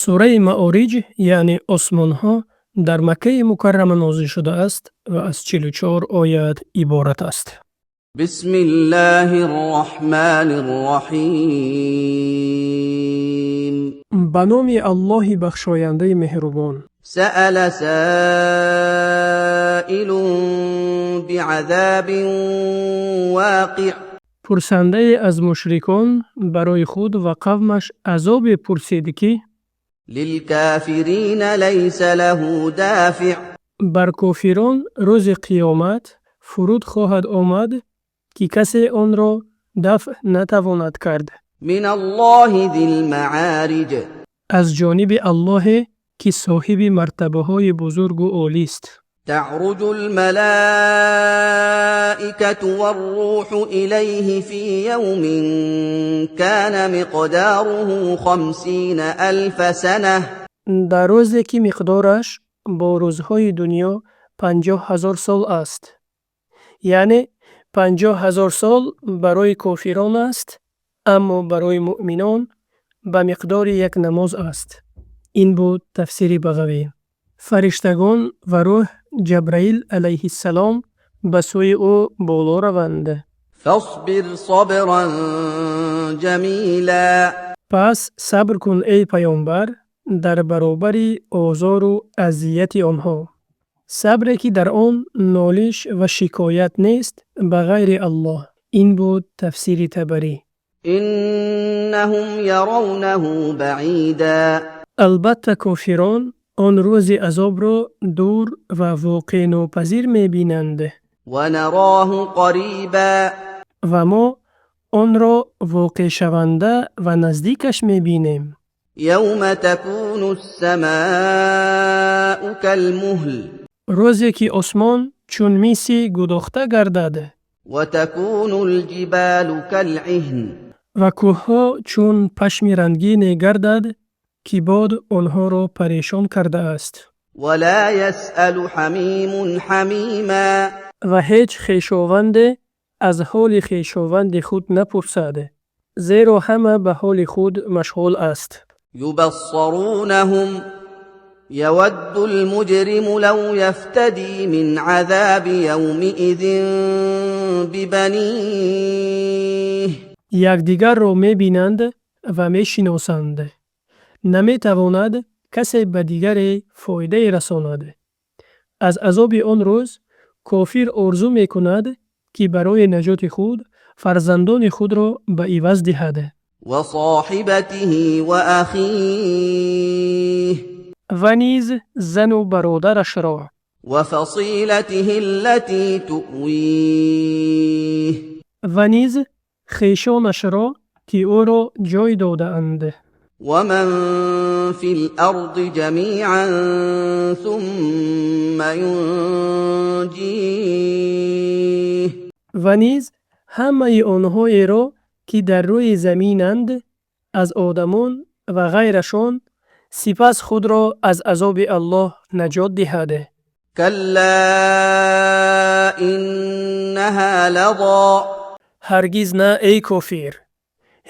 сураи Маъориҷ яъне осмонҳо дар Маккаи Мукаррама нозил шудааст ва аз 44 оят иборат аст. بسم الله الرحمن الرحيم ба номи Аллоҳи бахшояндаи меҳрубон. سأل سائل بعذاب واقع пурсандае аз мушрикон барои худ ва қавмаш азобе пурсид ки للكافرين ليس له دافع бар кофирон рӯзи қиёмат фуруд хоҳад омад ки касе онро дафъ натавонад кард. من الله ذي المعارج аз ҷониби Аллоҳе ки соҳиби мартабаҳои бузургу олист. تعرج الملائكة والروح إليه في يوم كان مقداره 50,000 سنة дар рӯзе ки миқдораш бо рӯзҳои дунё 50,000 сол аст. яъне 50,000 сол барои кофирон аст, аммо барои муъминон ба миқдори як намоз аст. ин буд тафсири Бағавӣ. фариштагон ва рӯҳ Ҷабраил алайҳиссалом ба сӯи ӯ боло раванд. فاصبر صبرا جميلا пас сабр кун эй паёмбар дар баробари озору азияти онҳо. сабре ки дар он нолиш ва шикоят нест ба ғайри Аллоҳ. ин буд тафсири Табарӣ. إنهم يرونه بعيدا албатта кофирон он рӯзи азобро дур ва воқеънопазир мебинанд ونراه قريبا ва мо онро воқеъшаванда ва наздикаш мебинем. يوم تكون السماء كالمهل рӯзе ки осмон чун миси гудохта гардад وتكون الجبال كالعهن ва кӯҳҳо чун пашми рангине гардад ки бод онҳоро парешон кардааст. ولا يسأل حميم حميما ва ҳеҷ хешованде аз ҳоли хешованди худ напурсад, зеро ҳама ба ҳоли худ машғул аст. يبصرونهم يود المجرم لو يفتدي من عذاب يومئذ ببنيه якдигарро мебинанд ва мешиносанд. наметавонад касе ба дигаре фоидае расонад. аз азоби он рӯз кофир орзу мекунад ки барои наҷоти худ фарзандони худро ба иваз диҳад. وصاحبته وأخيه ва низ зану бародарашро وفصيلته التي تؤويه ва низ хешонашро ки ӯро ҷой додаанд. ومن في الأرض جميعا ثم ينجيه ва низ ҳамаи онҳоеро ки дар рӯи заминанд аз одамон ва ғайрашон сипас худро аз азоби Аллоҳ наҷот диҳад. كلا إنها لظى ҳаргиз на эй кофир,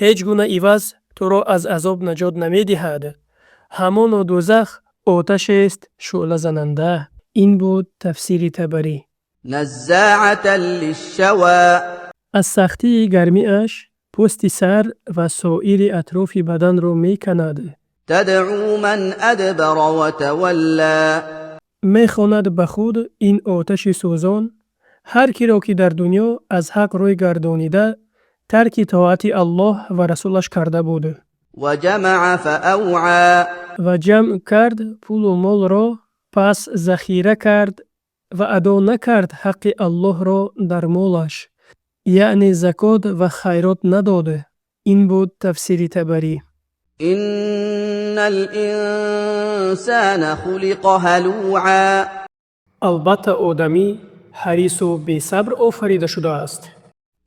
ҳеҷ гуна иваз туро аз азоб наҷот намедиҳад. ҳамоно дӯзах оташест шӯълазананда. ин буд тафсири Табарӣ. نزاعة للشوى аз сахтии гармиаш пӯсти сар ва соири атрофи баданро меканад. تدعو من أدبر وتولى мехонад ба худ ин оташи сӯзон ҳар киро ки дар дунё аз ҳақ рӯй гардонида тарки тоати Аллоҳ ва расулаш карда буд. وجمع فأوعى ва ҷамъ кард пулу молро, пас захира кард ва адо накард ҳаққи Аллоҳро дар молаш, яъне закот ва хайрот надод. ин буд тафсири Табарӣ. إن الإنسان خلق هلوعا албатта одамӣ ҳарису бесабр офарида шудааст.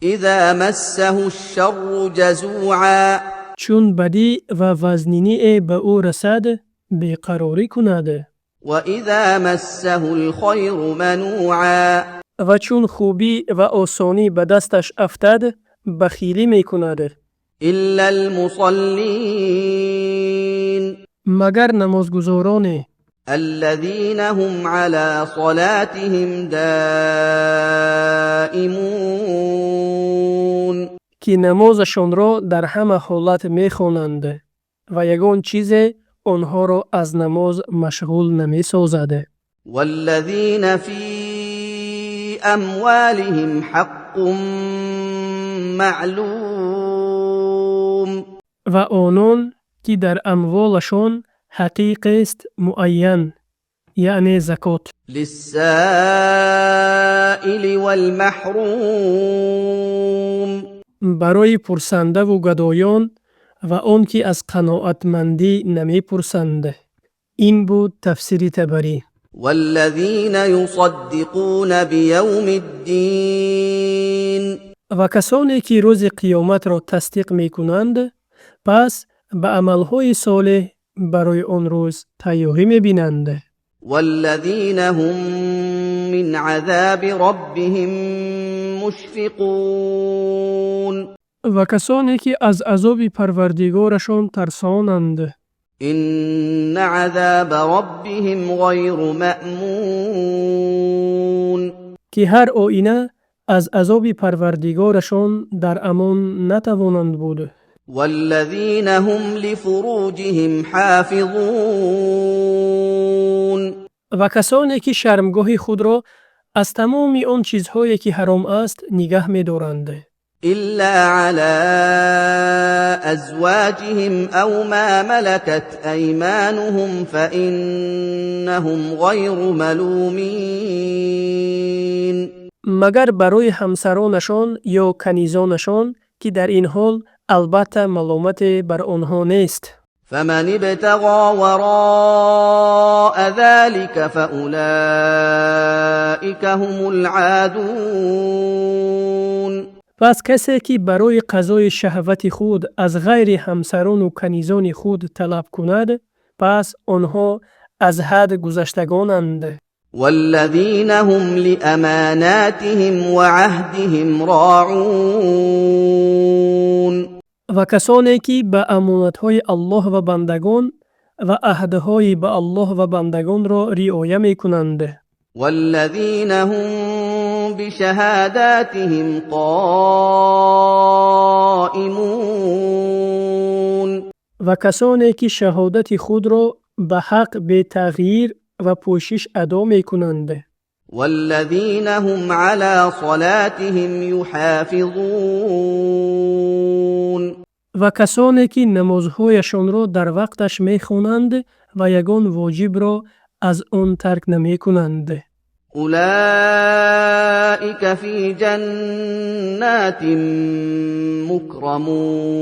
إذا مسه الشر جزوعا чун бадӣ ва вазниние ба ӯ расад, беқарорӣ кунад. وإذا مسه الخير منوعا ва чун хубӣ ва осонӣ ба дасташ афтад, бахилӣ мекунад. إلا المصلين مگر نمازگزاران الذين هم على صلاتهم دائمون که نمازشان را در همه حالت می خوانند و یگان چیز آنها را از نماز مشغول نمی سازد. والذين في أموالهم حق معلوم و آنان که در اموالشان حقیق است معین، یعنی زکات، للسائل والمحروم برای پرسنده و گدایان و آن که از قناعتمندی نمی پرسند. این بود تفسیر طبری. والذين يصدقون بيوم الدين و کسانی که روز قیامت را تصدیق می کنند، پس به عملهای صالح برای آن روز تیاری می بینند. والذين هم من عذاب ربهم مشفقون و کسانی که از عذاب پروردگارشان ترسانند. إن عذاب ربهم غير مأمون که هر آینه از عذاب پروردگارشان در امان نتوانند بود. والذين هم لفروجهم حافظون و کسانی که شرمگاه خود را از تمام آن چیزهایی که حرام است نگه می دارند، إلا على أزواجهم أو ما ملكت أيمانهم فإنهم غير ملومين مگر برای همسرانشان یا کنیزانشان که در این حال البته ملامت بر آنها نیست. فمن ابتغى وراء ذلك فأولئك هم العادون پس کسی که برای قضای شهوت خود از غیر همسران و کنیزان خود طلب کند، پس آنها از حد گذشتگانند. والذين هم لأماناتهم وعهدهم راعون و کسانی که به امانت‌های الله و بندگان و عهدهای به الله و بندگان را رعایت می‌کنند. والذين هم بشهاداتهم قائمون و کسانی که شهادت خود را به حق به تغییر و پوشش ادا می‌کنند. والذين هم على صلاتهم يحافظون و کسانی که نمازهایشان را در وقتش می‌خوانند و یگان واجب را از آن ترک نمی‌کنند. أولئك في جنات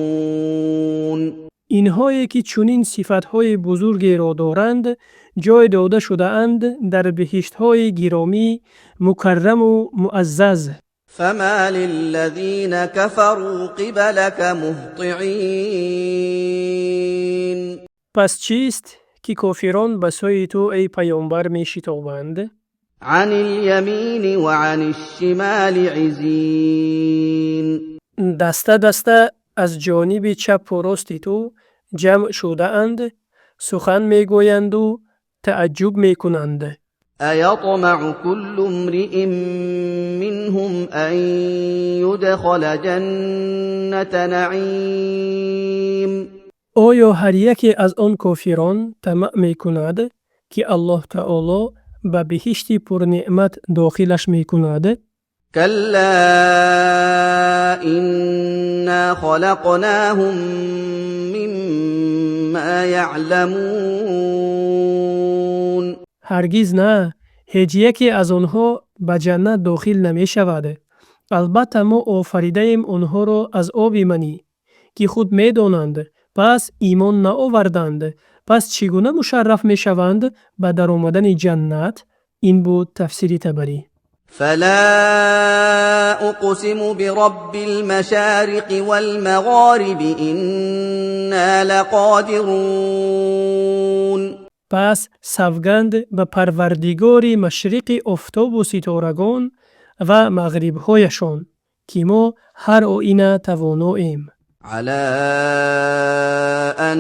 مكرمون اینهایی که چنین صفتهای بزرگی را دارند جای داده شده اند در بهشت‌های گرامی، مکرم و معزز. فما للذين كفروا قبلك مهطعين پس چیست که کافران به سوی تو ای پیامبر می شتابند؟ عن اليمين وعن الشمال عزين دسته دسته از جانب چپ و راست تو جمع شده اند، سخن می گویند و تعجب می کنند. أيطمع كل امرئ منهم أن يدخل جنة نعيم آیا هر یکی از آن کافران طمع می کند که الله تعالی به بهشت پر نعمت داخلش می کند؟ كلا إنا خلقناهم مما يعلمون هرگز نه، هیچ یکی از آنها به جنت داخل نمی شود. البته ما آفریده ایم آنها را از آب منی که خود می دانند، پس ایمان نآوردند. پس چگونه مشرف می شوند به در آمدن جنت؟ این بود تفسیر طبری. فلا أقسم برب المشارق والمغارب إنا لقادرون پس سوگند به پروردگار مشرق آفتاب و ستارگان و مغرب‌هایشان که ما هر آینه تواناییم. على ان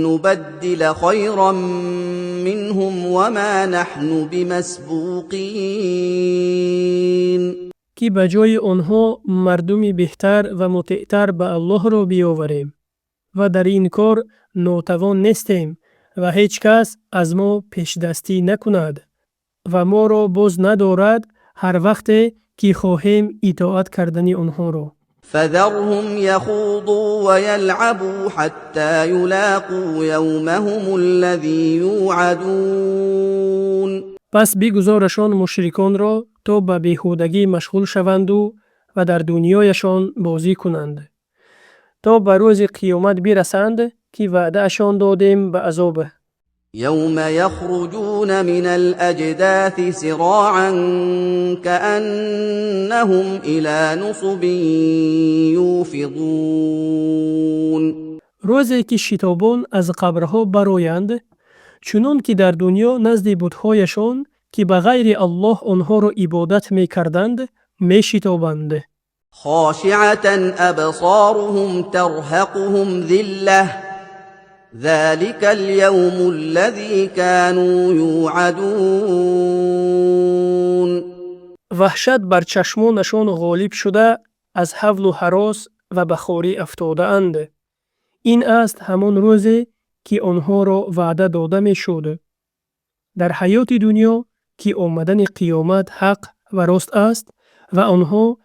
نبدل خيرا منهم وما نحن بمسبوقين که به جای آنها مردمی بهتر و مطیعتر به الله را بیاوریم و در این کار ناتوان نیستیم و هیچ کس از ما پیش دستی نکند و ما را باز ندارد هر وقت که خواهیم اطاعت کردن آنها را. فذرهم يخوضوا ويلعبوا حتى يلاقوا يومهم الذي يوعدون پس بگذارشان مشرکان را تا به بیهودگی مشغول شوند و در دنیایشان بازی کنند تا به روز قیامت برسند که وعده اشان دادیم به عذاب. يوم يخرجون من الأجداث سراعا كأنهم إلى نصب يوفضون روزی که شتابان از قبرها برآیند چنان که در دنیا نزد بت‌هایشان که به غیر الله آنها را عبادت می کردند می شتابند. خاشعة أبصارهم ترهقهم ذلة ذلك اليوم الذي كانوا يوعدون وحشت بر چشمانشان غالب شده از حول و هراس و به خواری افتاده اند. این است همان روزی که آنها را وعده داده می شد. در حیات دنیا که آمدن قیامت حق و راست است و آنها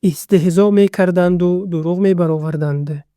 استهزا می کردند و دروغ می برآوردند.